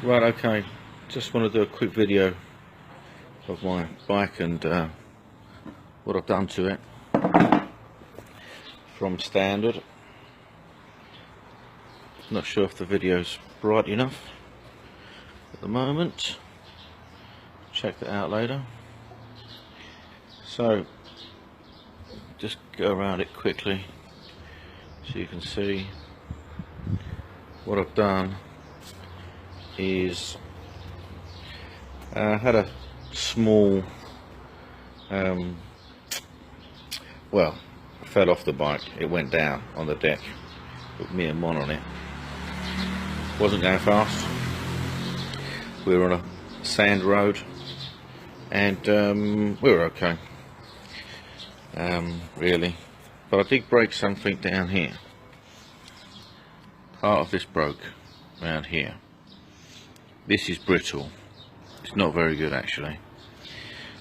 Right, okay, just want to do a quick video of my bike and what I've done to it from standard. Not sure if the video's bright enough at the moment. Check that out later. So just go around it quickly so you can see what I've done. Is I had a small well, I fell off the bike. It went down on the deck with me and Mon on it. Wasn't going fast. We were on a sand road and we were okay, really, but I did break something down here. Part of this broke around here. This is brittle. It's not very good actually.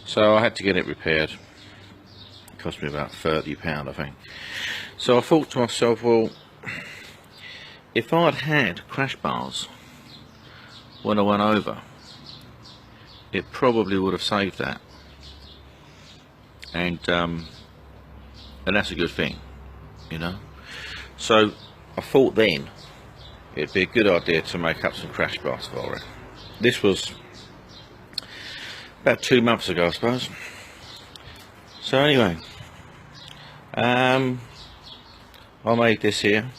So I had to get it repaired. It cost me about £30 I think. So I thought to myself, well, if I'd had crash bars when I went over, it probably would have saved that. And that's a good thing, you know. So I thought then it'd be a good idea to make up some crash bars for it. This was about 2 months ago, I suppose. So anyway, I made this here.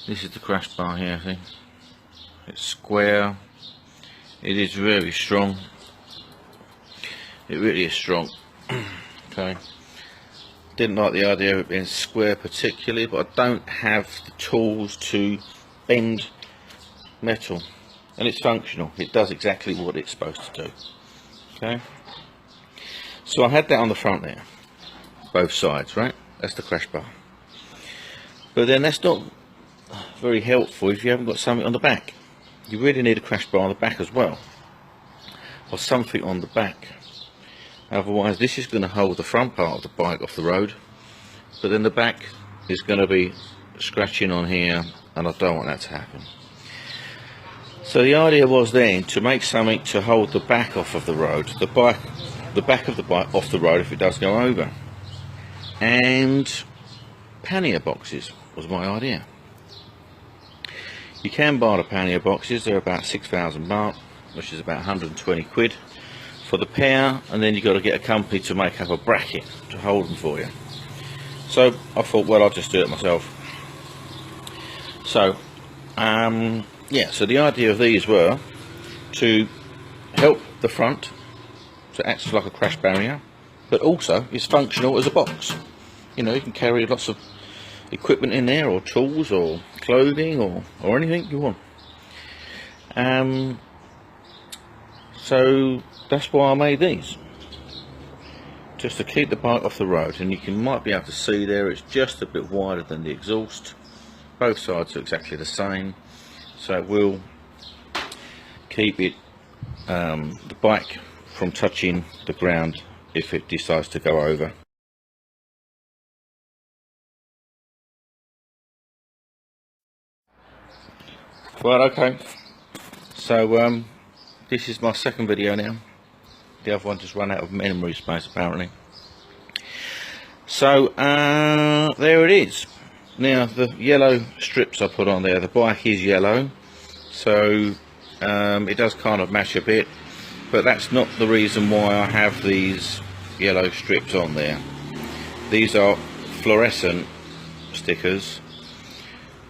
This is the crash bar here, I think. It's square. It is very strong. It really is strong. Okay. Didn't like the idea of it being square particularly, but I don't have the tools to bend metal. And it's functional. It does exactly what it's supposed to do. Okay. So I had that on the front there, both sides, right? That's the crash bar. But then that's not very helpful if you haven't got something on the back. You really need a crash bar on the back as well, or something on the back. Otherwise, this is going to hold the front part of the bike off the road, but then the back is going to be scratching on here, and I don't want that to happen. So the idea was then to make something to hold the back off of the road, the back of the bike off the road if it does go over. And pannier boxes was my idea. You can buy the pannier boxes. They're about 6,000 baht, which is about 120 quid for the pair, and then you've got to get a company to make up a bracket to hold them for you. So I thought, well, I'll just do it myself. So yeah, so the idea of these were to help the front, so it acts like a crash barrier, but also is functional as a box. You know, you can carry lots of equipment in there, or tools, or clothing, or anything you want. So that's why I made these, just to keep the bike off the road. And might be able to see there, it's just a bit wider than the exhaust. Both sides are exactly the same, so it will keep it the bike from touching the ground if it decides to go over. Right, okay, so this is my second video now. The other one just ran out of memory space apparently. So there it is. Now the yellow strips I put on there, the bike is yellow, so it does kind of match a bit, but that's not the reason why I have these yellow strips on there. These are fluorescent stickers,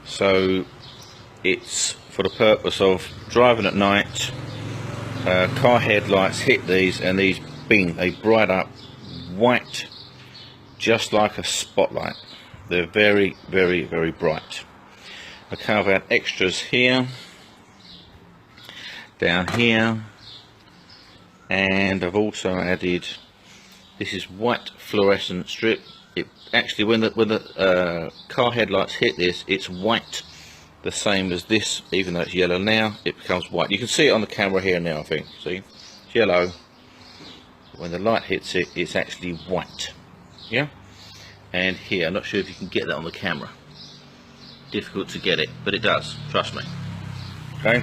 so it's for the purpose of driving at night. Car headlights hit these, and these bing, they bright up white, just like a spotlight. They're very, very, very bright. Okay, I've had extras here, down here, and I've also added, this is white fluorescent strip. It actually, when the car headlights hit this, it's white, the same as this. Even though it's yellow now, it becomes white. You can see it on the camera here now, I think. See, it's yellow. When the light hits it, it's actually white. Yeah. And here, I'm not sure if you can get that on the camera. Difficult to get it, but it does. Trust me. Okay.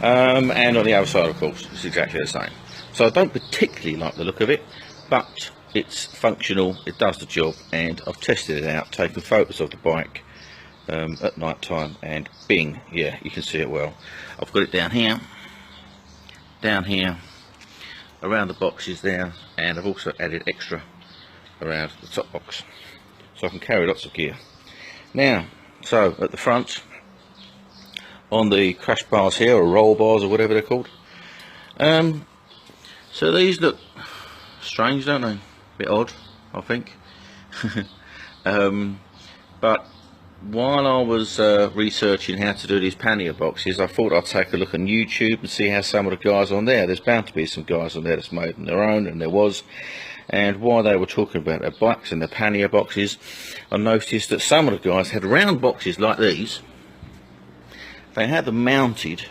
and on the other side, of course, it's exactly the same. So I don't particularly like the look of it, but it's functional, it does the job, and I've tested it out, taken photos of the bike at night time, and bing, yeah, you can see it well. I've got it down here, around the boxes there, and I've also added extra around the top box, so I can carry lots of gear. Now, so at the front, on the crash bars here, or roll bars, or whatever they're called, so these look strange, don't they? A bit odd, I think. But while I was researching how to do these pannier boxes, I thought I'd take a look on YouTube and see how some of the guys on there's bound to be some guys on there that's made on their own, and there was. And while they were talking about their bikes and their pannier boxes, I noticed that some of the guys had round boxes like these. They had them mounted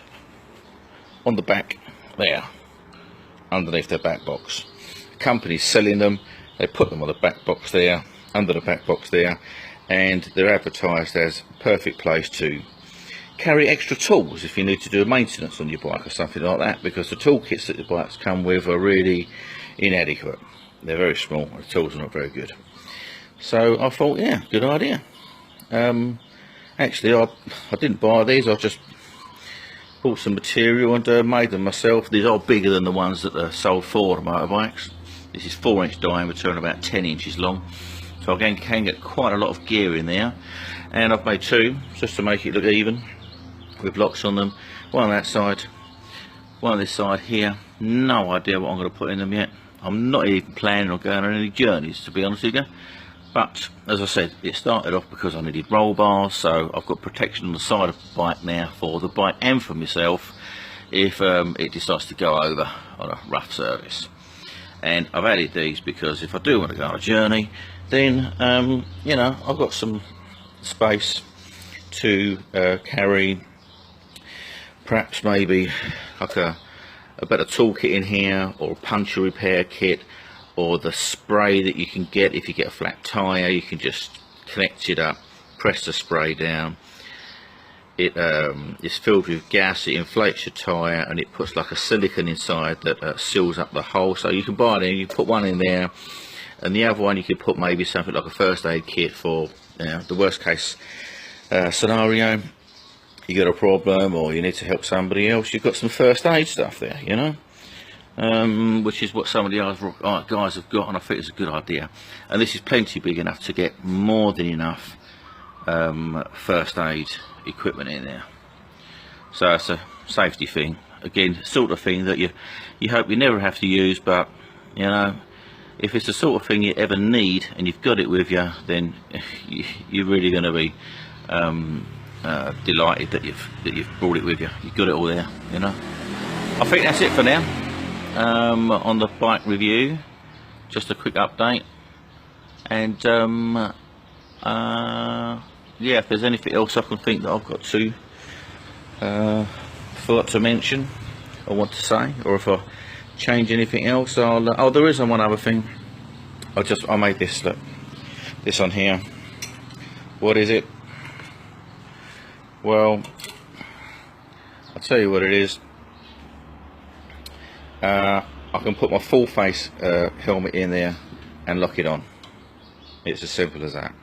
on the back there, underneath their back box. The company's selling them, they put them on the back box there, under the back box there, and they're advertised as a perfect place to carry extra tools if you need to do a maintenance on your bike or something like that, because the toolkits that the bikes come with are really inadequate. They're very small, the tools are not very good. So I thought, yeah, good idea. Actually, I didn't buy these, I just bought some material and made them myself. These are bigger than the ones that are sold for the motorbikes. This is 4-inch diameter and about 10 inches long. So again, can get quite a lot of gear in there. And I've made two, just to make it look even, with locks on them. One on that side, one on this side here. No idea what I'm going to put in them yet. I'm not even planning on going on any journeys, to be honest with you. But as I said, it started off because I needed roll bars, so I've got protection on the side of the bike now for the bike and for myself if it decides to go over on a rough surface. And I've added these because if I do want to go on a journey, then you know, I've got some space to carry perhaps maybe like a better toolkit in here, or a puncture repair kit, or the spray that you can get if you get a flat tyre. You can just connect it up, press the spray down, it is filled with gas, it inflates your tyre, and it puts like a silicone inside that seals up the hole. So you can buy it in, you put one in there, and the other one you could put maybe something like a first aid kit for the worst case scenario. You got a problem or you need to help somebody else, you've got some first aid stuff there, you know. Which is what some of the other guys have got, and I think it's a good idea. And this is plenty big enough to get more than enough first aid equipment in there. So it's a safety thing, again, sort of thing that you hope you never have to use, but you know, if it's the sort of thing you ever need and you've got it with you, then you're really going to be delighted that you've brought it with you. You've got it all there, you know. I think that's it for now. On the bike review, just a quick update, and yeah, if there's anything else I can think that I've got to forgot to mention or want to say, or if I change anything else, I'll oh, there is one other thing. I made this, look, this on here. What is it? Well, I'll tell you what it is. I can put my full face helmet in there and lock it on. It's as simple as that.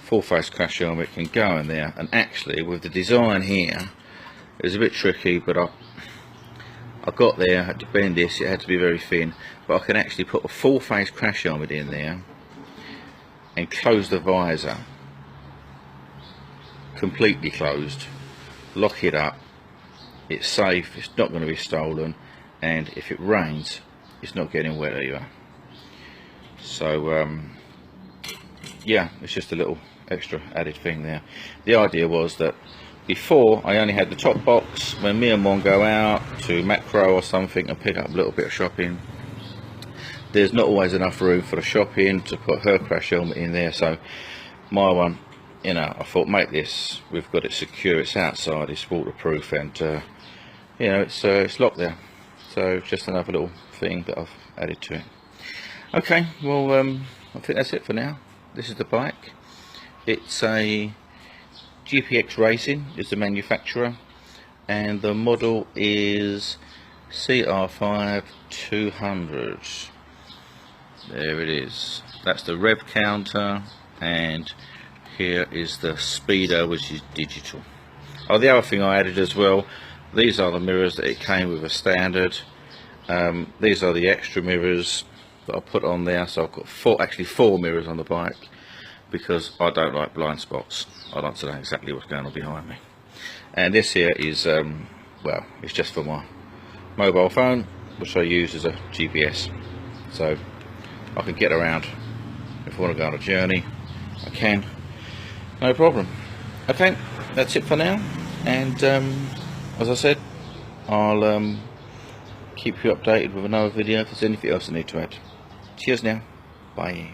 Full face crash helmet can go in there, and actually with the design here, it was a bit tricky, but I got there, I had to bend this, it had to be very thin, but I can actually put a full face crash helmet in there and close the visor, completely closed, lock it up. It's safe, it's not going to be stolen, and if it rains, it's not getting wet either. So yeah, it's just a little extra added thing there. The idea was that before I only had the top box. When me and Mon go out to Macro or something and pick up a little bit of shopping, there's not always enough room for the shopping to put her crash helmet in there. So my one, you know, I thought, make this, we've got it secure, it's outside, it's waterproof, and you know, it's locked there. So just another little thing that I've added to it. Okay, well, I think that's it for now. This is the bike. It's a GPX Racing is the manufacturer, and the model is CR5 200. There it is. That's the rev counter, and here is the speedo, which is digital. Oh, the other thing I added as well, these are the mirrors that it came with a standard. These are the extra mirrors that I put on there, so I've got four mirrors on the bike, because I don't like blind spots. I like to know exactly what's going on behind me. And this here is, well, it's just for my mobile phone, which I use as a GPS, so I can get around. If I want to go on a journey, I can, no problem. Okay, that's it for now, and as I said, I'll keep you updated with another video if there's anything else I need to add. Cheers now, bye.